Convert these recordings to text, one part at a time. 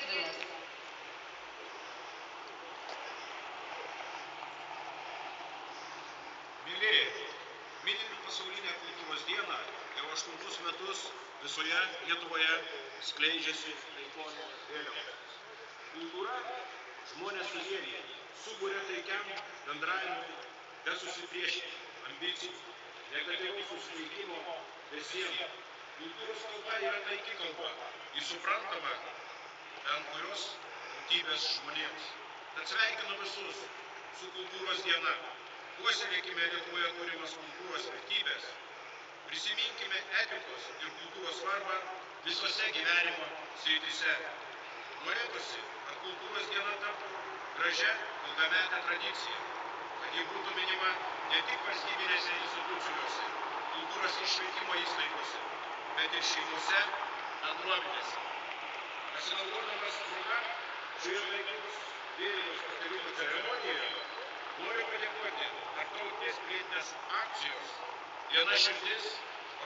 Radvilas. Mėlyjeji, minint pasaulinę kultūros dieną, jau 8 metus visoje Lietuvoje skleidžiasi taikos vėliavos. Kultūra žmonės suvienija, suburia taikiam bendravimui, be susipriešinimo, ambicijų, negatyvaus nusiteikimo, be sienų. Kultūros kalba yra taiki kalba, ji suprantama bent kurios tautybės žmonėms. Tad sveikinu visus su kultūros diena. Puoselėkime Lietuvoje turimas kultūros vertybės, prisiminkime etikos ir kultūros svarbą visose gyvenimo srityse. Norėtųsi, kad kultūros diena taptų gražia ilgametė tradicija, kad ji būtų minima ne tik valstybinėse institucijose, kultūros ir švietimo įstaigose, bet ir šeimose, bendruomenėse. Pasinaudodamas proga, šioje taikos vėliavos pakėlimo ceremonijoje noriu padėkoti tarptautinės pilietinės akcijos Viena širdis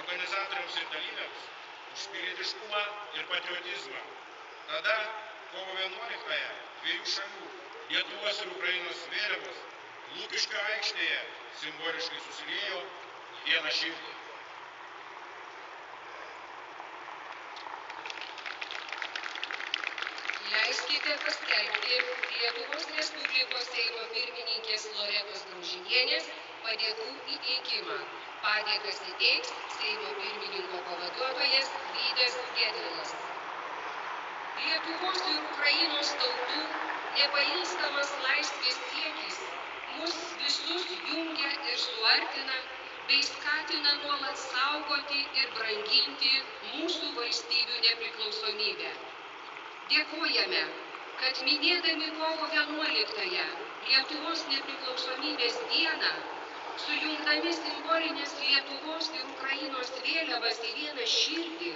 organizatoriams ir dalyviams už pilietiškumą ir patriotizmą. Tada, kovo 11-ąją, dviejų šalių, Lietuvos ir Ukrainos vėliavos, Lukiškių aikštėje simboliškai susiliejo į vieną širdį. Leiskite paskelbti Lietuvos Respublikos Seimo pirmininkės Loretos Graužinienės padėkų įteikimą. Padėkas įteiks Seimo pirmininko pavaduotojas Vydas Gedvilas. Lietuvos ir Ukrainos tautų nepailstamas laisvės siekis mus visus jungia ir suartina, bei skatina nuolat saugoti ir branginti mūsų valstybių nepriklausomybę. Dėkojame, kad minėdami kovo 11-ąją Lietuvos nepriklausomybės dieną, sujungdami simbolinės Lietuvos ir Ukrainos vėliavas į vieną širdį,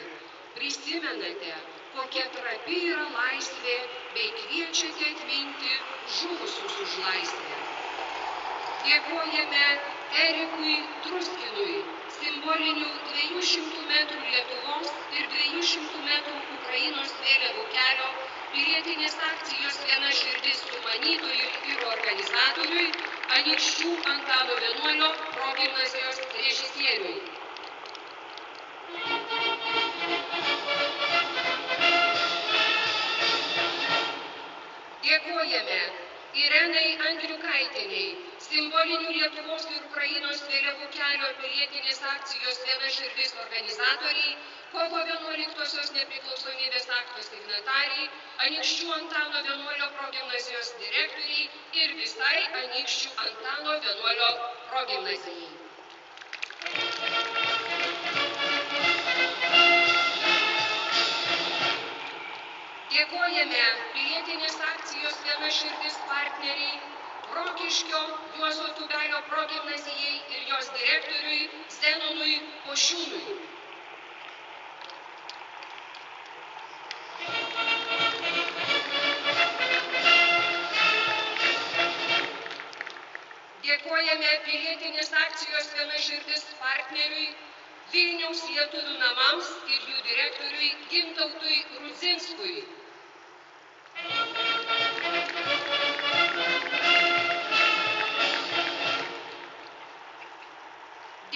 prisimenate, kokia trapi yra laisvė, bei kviečiate atminti žuvusius už laisvę. Dėkojame Erikui Druskinui, simbolinių 200 metrų Lietuvos ir 200 metrų Ukrainos vėliavų kelio pilietinės akcijos Viena širdis sumanytojui ir organizatoriui, Anykščių Antano Vienuolio progimnazijos režisieriui. Dėkojame Irenai Andriukaitienei, simbolinių Lietuvos ir Ukrainos vėliavų kelio pilietinės akcijos Viena širdis organizatoriai, kovo 11-osios nepriklausomybės akto signatariai, Anykščių Antano Vienuolio progimnazijos direktoriai ir visai Anykščių Antano Vienuolio progimnazijai. Dėkojame pilietinės akcijos Viena širdis partneriai, Rokiškio Juozo Tubelio progimnazijai ir jos direktoriui Zenonui Pošiūnui. Dėkojame pilietinės akcijos Viena širdis partneriui, Vilniaus lietuvių namams ir jų direktoriui Gintautui Rudzinskui.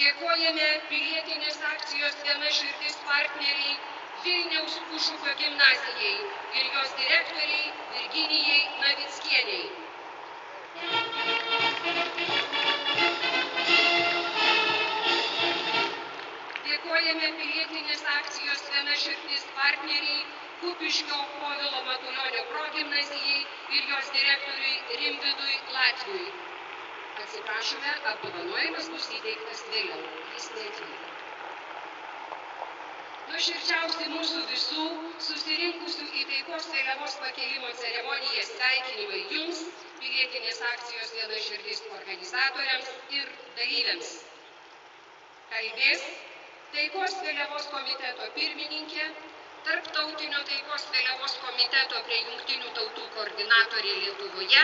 Dėkojame pilietinės akcijos Viena širdis partneriai Vilniaus Užupio gimnazijai ir jos direktoriai Virginijai Navickienei. Dėkojame pilietinės akcijos Viena širdis partneriai Kupiškio Povilo Matulionio progimnazijai ir jos direktoriui Rimvydui Latviui. Atsiprašome, apdovanojimas bus įteiktas vėliau, jis neatvyko. Nuoširdžiausi mūsų visų susirinkusių į taikos vėliavos pakėlimo ceremoniją sveikinimai jums, pilietinės akcijos Viena širdis organizatoriams ir dalyviams. Kalbės Taikos vėliavos komiteto pirmininkė, Tarptautinio taikos vėliavos komiteto prie Jungtinių tautų koordinatorė Lietuvoje